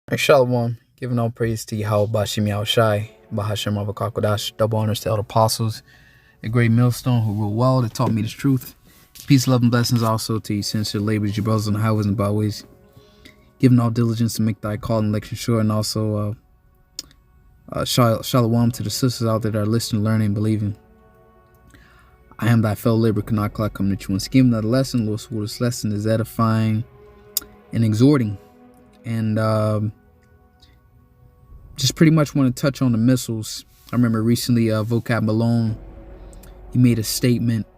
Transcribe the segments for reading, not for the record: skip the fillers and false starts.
Hey, Shalom, giving all praise to Yahweh Bashim Yahushai, Bahashem Avakodash, double honors to elder apostles, a great millstone who ruled well, that taught me the truth. Peace, love, and blessings also to you, sincere laborers, your brothers on the highways and byways, giving all diligence to make thy call and election sure, and also Shalom to the sisters out there that are listening, learning, and believing. I am thy fellow laborer, Kanak Clark, coming to you once again another lesson. Lord's word, this lesson is edifying and exhorting. And just pretty much want to touch on the missiles. I remember recently Vocab Malone, he made a statement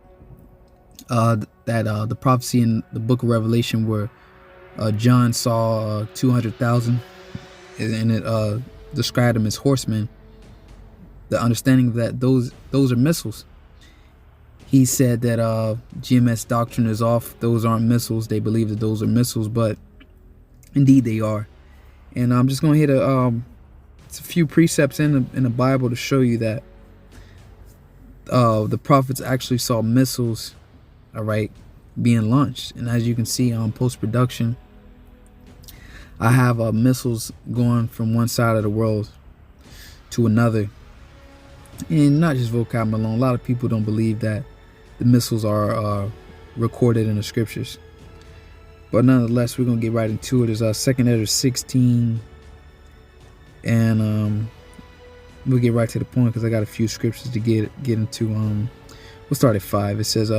that the prophecy in the book of Revelation where John saw 200,000 and it described them as horsemen. The understanding that those are missiles. He said that GMS doctrine is off. Those aren't missiles. They believe that those are missiles, but indeed they are. And I'm just going to hit it's a few precepts in the Bible to show you that the prophets actually saw missiles, all right, being launched. And as you can see on post-production, I have missiles going from one side of the world to another. And not just Vocab Malone. A lot of people don't believe that the missiles are recorded in the scriptures. But nonetheless, we're going to get right into it. It's 2nd Ezra 16. And we'll get right to the point because I got a few scriptures to get into. We'll start at 5. It says,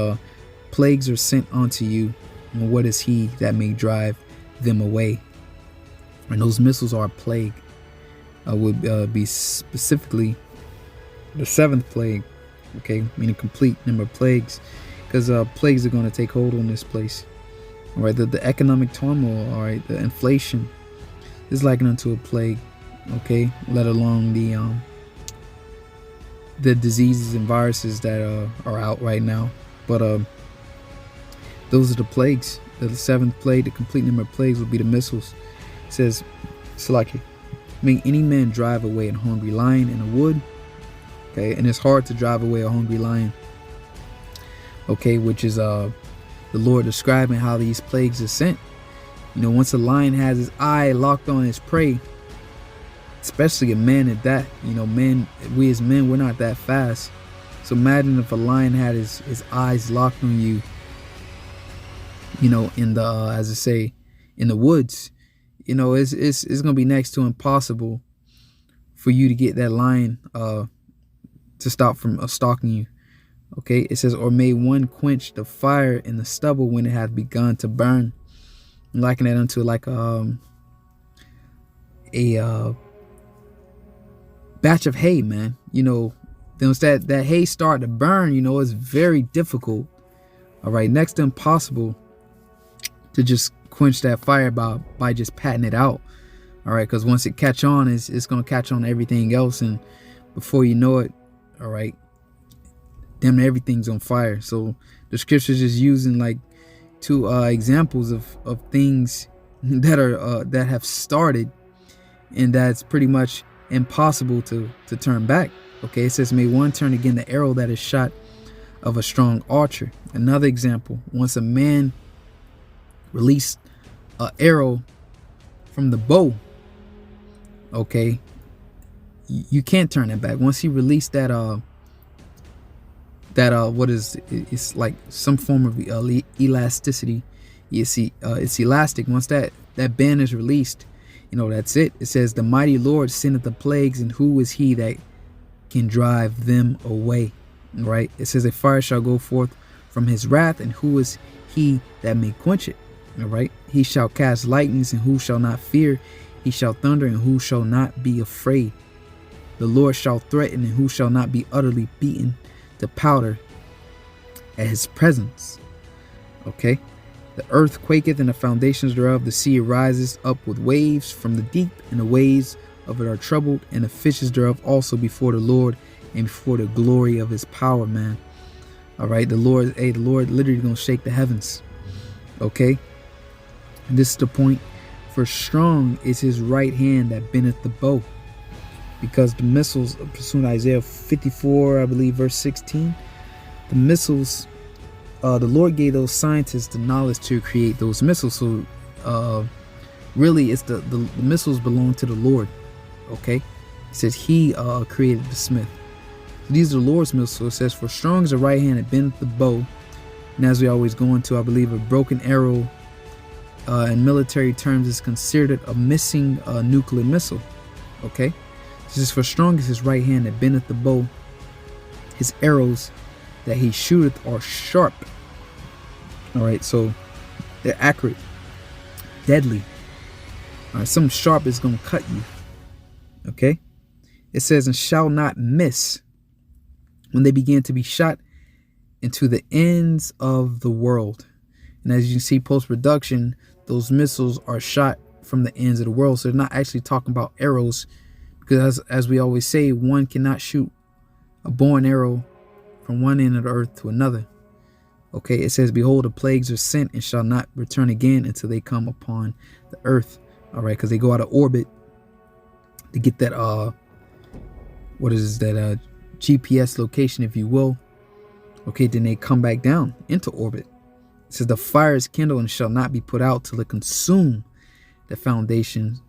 plagues are sent unto you, and what is he that may drive them away? And those missiles are a plague. Would be specifically the 7th plague, okay, meaning complete number of plagues, because plagues are going to take hold on this place. All right, the economic turmoil, all right, the inflation is likened unto a plague, okay, let alone the diseases and viruses that are out right now. But those are the plagues. The 7th plague, the complete number of plagues, will be the missiles. It says, Salaki, may any man drive away a hungry lion in a wood. Okay, and it's hard to drive away a hungry lion. Okay, which is the Lord describing how these plagues are sent. You know, once a lion has his eye locked on his prey, especially a man at that, you know, we as men, we're not that fast. So imagine if a lion had his eyes locked on you, you know, in the, as I say, in the woods, you know, it's going to be next to impossible for you to get that lion to stop from stalking you. Okay, it says, or may one quench the fire in the stubble when it hath begun to burn. I'm liking that unto like a batch of hay, man. You know, once that hay start to burn, you know, it's very difficult, all right, next to impossible to just quench that fire by just patting it out, all right, because once it catch on, it's going to catch on everything else, and before you know it, all right, damn, everything's on fire. So the scriptures is using like two examples of things that are that have started, and that's pretty much impossible to turn back. Okay, it says, may one turn again the arrow that is shot of a strong archer. Another example, once a man released an arrow from the bow, okay, you can't turn it back. Once he released that what is, it's like some form of elasticity. You see, it's elastic. Once that band is released, you know, that's it. It says, the mighty Lord sendeth the plagues, and who is he that can drive them away? Right? It says, a fire shall go forth from his wrath, and who is he that may quench it? All right. He shall cast lightnings, and who shall not fear? He shall thunder, and who shall not be afraid? The Lord shall threaten, and who shall not be utterly beaten to powder at his presence. Okay. The earth quaketh, and the foundations thereof. The sea rises up with waves from the deep, and the waves of it are troubled, and the fishes thereof also before the Lord, and before the glory of his power, man. All right. The Lord literally gonna shake the heavens. Okay. And this is the point. For strong is his right hand that bendeth the bow. Because the missiles, pursuing Isaiah 54, I believe, verse 16, the missiles, the Lord gave those scientists the knowledge to create those missiles. So really it's the missiles belong to the Lord. Okay, it says he created the smith. So these are the Lord's missiles. It says, for strong is the right hand that bendeth the bow. And as we always go into, I believe, a broken arrow in military terms is considered a missing nuclear missile. Okay, this is for strong is his right hand that bendeth the bow. His arrows that he shooteth are sharp. All right, so they're accurate, deadly. All right, something sharp is going to cut you. Okay, it says, and shall not miss when they begin to be shot into the ends of the world. And as you can see, post-production, those missiles are shot from the ends of the world. So they're not actually talking about arrows, because as we always say, one cannot shoot a bow and arrow from one end of the earth to another. Okay, it says, behold, the plagues are sent and shall not return again until they come upon the earth. All right, because they go out of orbit to get that what is that GPS location, if you will. Okay, then they come back down into orbit. It says, the fire is kindled and shall not be put out till it consume the foundation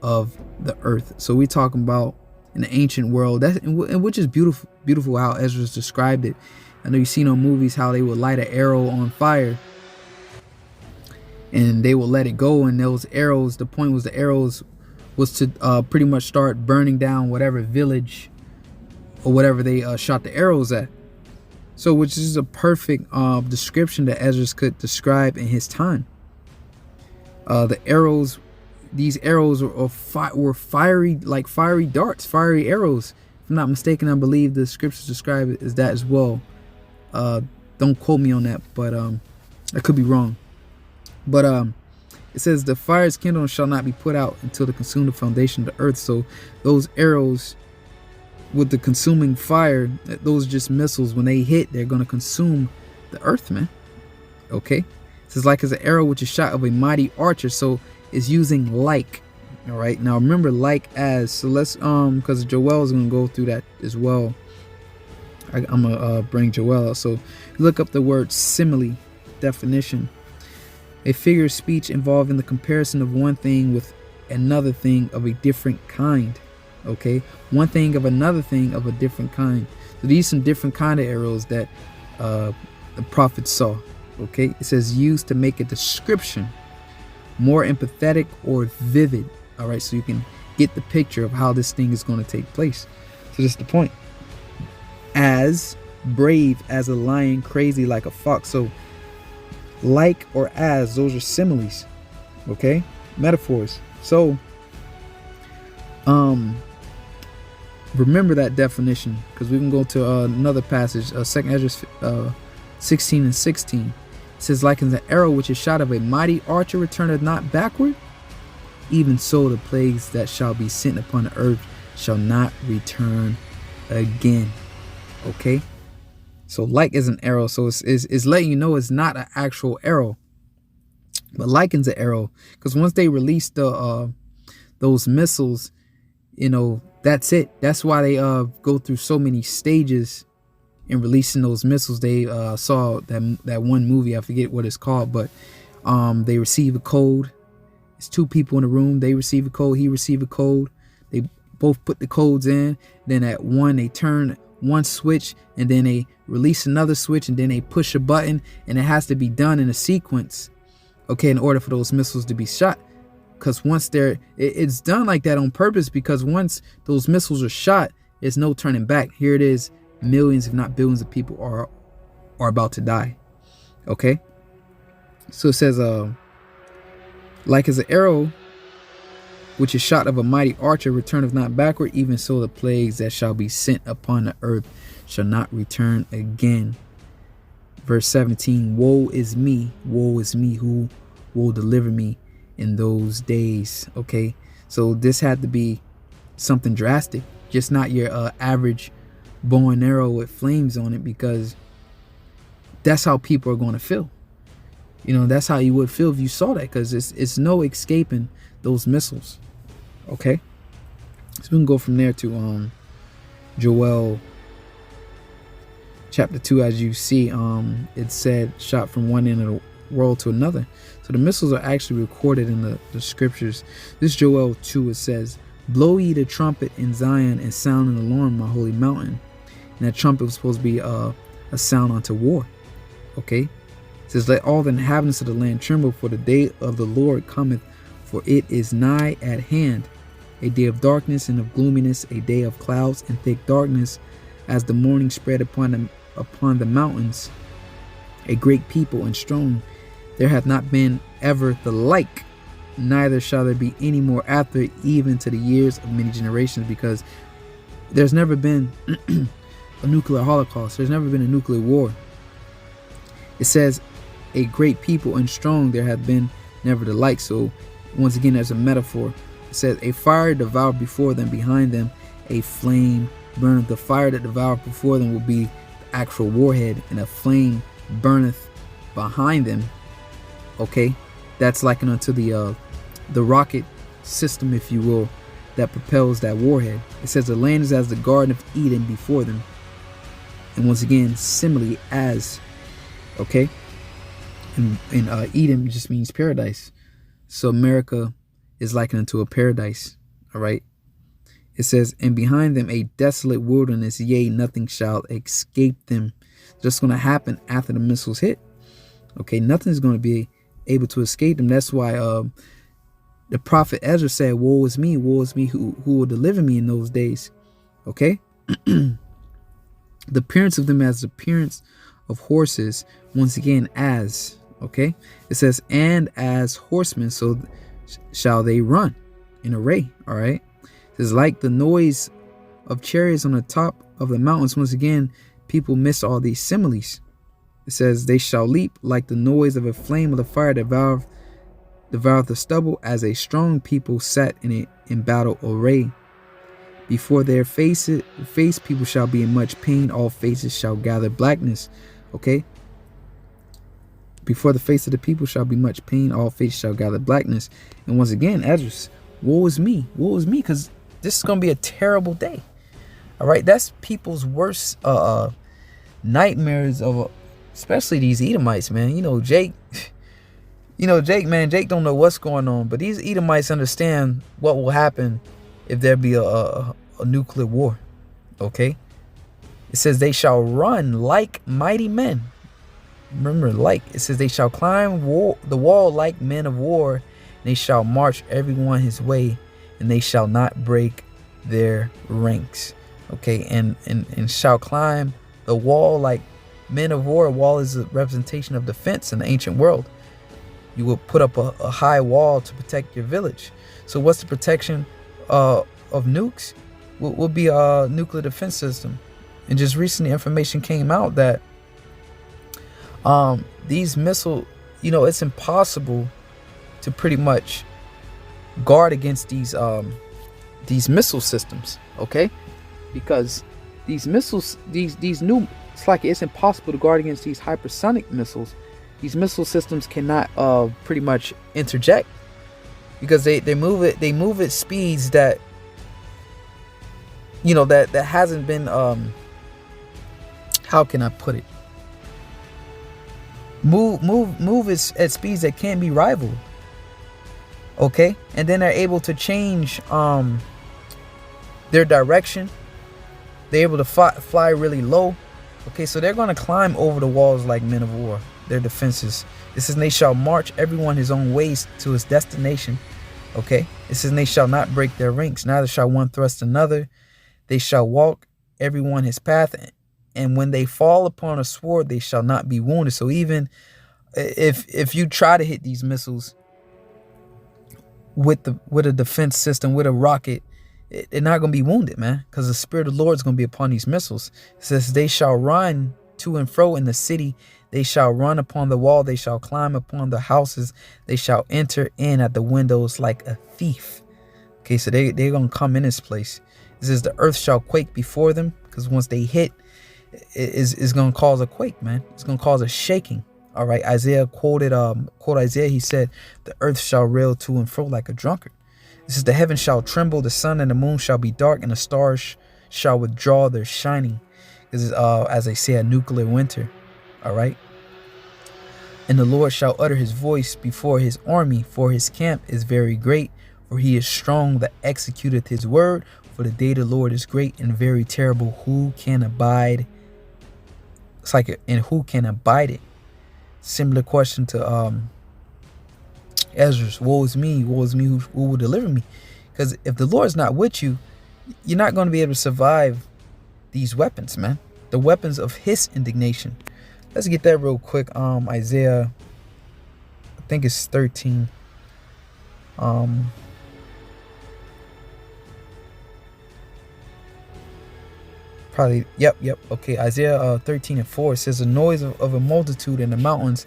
of the earth. So we're talking about in the ancient world, that, and which is beautiful how Ezra's described it. I know you've seen on movies how they would light an arrow on fire and they will let it go, and those arrows, the point was the arrows was to pretty much start burning down whatever village or whatever they shot the arrows at. So which is a perfect description that Ezra could describe in his time. The arrows, these arrows were fiery, like fiery darts, fiery arrows. If I'm not mistaken, I believe the scriptures describe it as that as well. Don't quote me on that, but I could be wrong. But it says, the fire is kindled and shall not be put out until to consume the foundation of the earth. So those arrows with the consuming fire, those are just missiles. When they hit, they're going to consume the earth, man. Okay, it says, like as an arrow which is shot of a mighty archer. So it's using like. All right, now remember, like as. So let's because Joel is going to go through that as well. I'm gonna bring Joel out. So look up the word simile definition. A figure of speech involving the comparison of one thing with another thing of a different kind. Okay, one thing of another thing of a different kind. So these are some different kind of arrows that the prophet saw. Okay, it says used to make a description more empathetic or vivid. All right, so you can get the picture of how this thing is going to take place. So that's the point. As brave as a lion, crazy like a fox. So like or as, those are similes. Okay, metaphors. So remember that definition, because we can go to another passage, 2 Ezra 16 and 16. It says, like as an arrow which is shot of a mighty archer returneth not backward, even so the plagues that shall be sent upon the earth shall not return again. Okay, so like is an arrow, so it's letting you know it's not an actual arrow, but likens an arrow, because once they release the those missiles, you know, that's it. That's why they go through so many stages in releasing those missiles. They saw that one movie, I forget what it's called, but they receive a code. It's two people in the room. They receive a code, he receive a code. They both put the codes in. Then at one, they turn one switch, and then they release another switch, and then they push a button, and it has to be done in a sequence, okay, in order for those missiles to be shot. Because once it's done like that on purpose, because once those missiles are shot, there's no turning back. Here it is, millions if not billions of people are about to die. Okay, so it says like as an arrow which is shot of a mighty archer returneth not backward, even so the plagues that shall be sent upon the earth shall not return again. Verse 17, woe is me, who will deliver me in those days. Okay, so this had to be something drastic, just not your average bow and arrow with flames on it, because that's how people are going to feel. You know, that's how you would feel if you saw that, because it's no escaping those missiles. Okay, so we can go from there to Joel chapter 2. As you see, it said shot from one end of world to another. So the missiles are actually recorded in the scriptures. This Joel 2, it says, "Blow ye the trumpet in Zion and sound an alarm, my holy mountain." And that trumpet was supposed to be a sound unto war. Okay? It says, "Let all the inhabitants of the land tremble, for the day of the Lord cometh, for it is nigh at hand. A day of darkness and of gloominess, a day of clouds and thick darkness, as the morning spread upon the mountains. A great people and strong. There hath not been ever the like, neither shall there be any more after it, even to the years of many generations." Because there's never been a nuclear holocaust. There's never been a nuclear war. It says, "A great people and strong, there hath been never the like." So once again, there's a metaphor. It says, "A fire devoured before them, behind them a flame burneth." The fire that devoured before them will be the actual warhead, and a flame burneth behind them. Okay, that's likened unto the rocket system, if you will, that propels that warhead. It says, "The land is as the Garden of Eden before them." And once again, simile as, okay, and Eden just means paradise. So America is likened unto a paradise. All right. It says, "And behind them a desolate wilderness, yea, nothing shall escape them." Just going to happen after the missiles hit. Okay, nothing's going to be able to escape them. That's why the prophet Ezra said, woe is me, who will deliver me in those days. Okay. The appearance of them as the appearance of horses, once again, as, okay, it says, "And as horsemen, so shall they run in array." All right. It says, "Like the noise of chariots on the top of the mountains." Once again, people miss all these similes. It says, "They shall leap like the noise of a flame of the fire devour the stubble, as a strong people sat in battle array. Before their face people shall be in much pain, all faces shall gather blackness." Okay. Before the face of the people shall be much pain, all faces shall gather blackness. And once again, Ezra, woe is me, because this is going to be a terrible day. All right. That's people's worst nightmares of, especially these Edomites, man. Jake, man, Jake don't know what's going on, but these Edomites understand what will happen if there be a nuclear war. Okay. It says, "They shall run like mighty men." Remember, like, it says, "They shall climb the wall like men of war, and they shall march everyone his way, and they shall not break their ranks." Okay. And shall climb the wall like men of war. A wall is a representation of defense in the ancient world. You will put up a high wall to protect your village. So what's the protection of nukes? Will be a nuclear defense system. And just recently, information came out that these missiles, it's impossible to pretty much guard against these missile systems. Okay, because these missiles, these new, it's impossible to guard against these hypersonic missiles. These missile systems cannot pretty much interject, because they move at speeds that that hasn't been how can I put it? Move at speeds that can't be rivaled. Okay, and then they're able to change their direction. They're able to fly really low. Okay, so they're going to climb over the walls like men of war. Their defenses. It says, "They shall march everyone his own ways to his destination." Okay. It says, "They shall not break their ranks, neither shall one thrust another. They shall walk everyone his path, and when they fall upon a sword, they shall not be wounded." So even if you try to hit these missiles with a defense system, with a rocket, they're not going to be wounded, man, because the Spirit of the Lord is going to be upon these missiles. It says, "They shall run to and fro in the city. They shall run upon the wall. They shall climb upon the houses. They shall enter in at the windows like a thief." Okay, so they're going to come in this place. It says, "The earth shall quake before them," because once they hit, it's going to cause a quake, man. It's going to cause a shaking. All right. Isaiah quote Isaiah. He said, "The earth shall rail to and fro like a drunkard." It says, "The heavens shall tremble, the sun and the moon shall be dark, and the stars shall withdraw their shining." This is, as they say, a nuclear winter. All right. And the Lord shall utter his voice before his army, for his camp is very great, for he is strong that executeth his word. For the day of the Lord is great and very terrible. Who can abide? It's like, and who can abide it? Similar question to Ezra's. Woe is me, who will deliver me? Because if the Lord's not with you, you're not going to be able to survive these weapons, man. The weapons of his indignation. Let's get that real quick. Isaiah, I think it's 13. Probably, yep. Okay, Isaiah 13:4 says, the noise of a multitude in the mountains,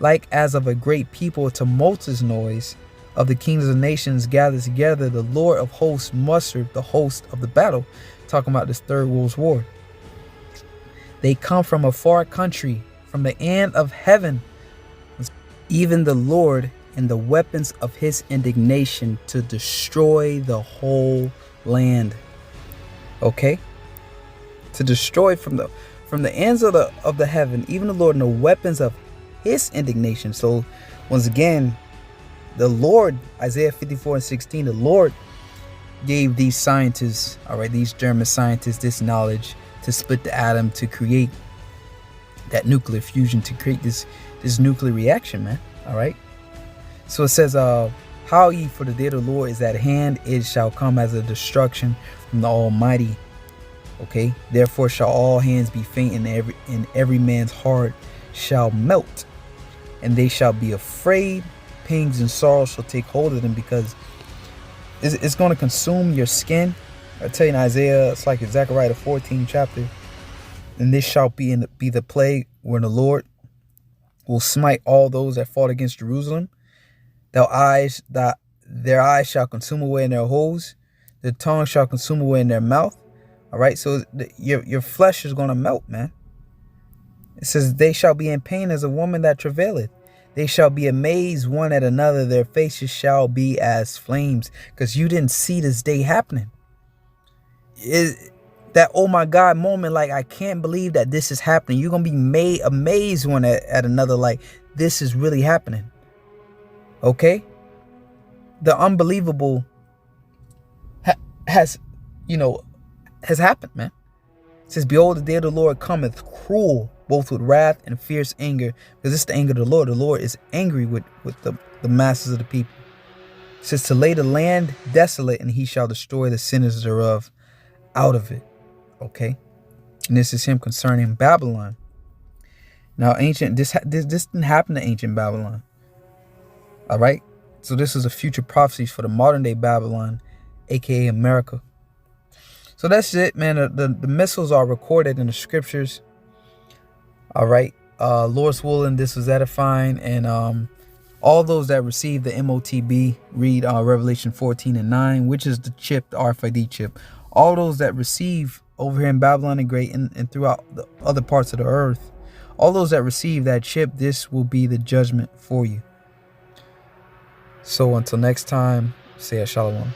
like as of a great people, a tumultuous noise of the kings of the nations gathered together. The Lord of hosts mustered the host of the battle. Talking about this third world war. They come from a far country, from the end of heaven, even the Lord and the weapons of his indignation to destroy the whole land. Okay? To destroy from the ends of the heaven, even the Lord and the weapons of his indignation. So once again, the Lord, Isaiah 54:16, the Lord gave these scientists, all right, these German scientists, this knowledge to split the atom, to create that nuclear fusion, to create this nuclear reaction, man. All right. So it says, how ye, for the day of the Lord is at hand, it shall come as a destruction from the Almighty. Okay, therefore shall all hands be faint, and every man's heart shall melt, and they shall be afraid. Pangs and sorrow shall take hold of them, because it's going to consume your skin. I tell you in Isaiah, it's like in Zechariah the 14th chapter. And this shall be the plague when the Lord will smite all those that fought against Jerusalem. Their eyes shall consume away in their holes. Their tongue shall consume away in their mouth. All right, so your flesh is going to melt, man. It says, they shall be in pain as a woman that travaileth. They shall be amazed one at another. Their faces shall be as flames. Because you didn't see this day happening. That oh my God moment, like, I can't believe that this is happening. You're going to be amazed one at another, like, this is really happening. Okay? The unbelievable has happened, man. It says, behold, the day of the Lord cometh cruel, both with wrath and fierce anger. Because it's the anger of the Lord. The Lord is angry with the masses of the people. It says, to lay the land desolate, and he shall destroy the sinners thereof out of it. Okay? And this is him concerning Babylon. Now, this didn't happen to ancient Babylon. All right? So this is a future prophecy for the modern day Babylon, aka America. So that's it, man. The missiles are recorded in the scriptures. All right. Lord's willing, this was edifying. And all those that receive the MOTB, read Revelation 14:9, which is the chip, the RFID chip. All those that receive over here in Babylon the Great and throughout the other parts of the earth, all those that receive that chip, this will be the judgment for you. So until next time, say a shalom.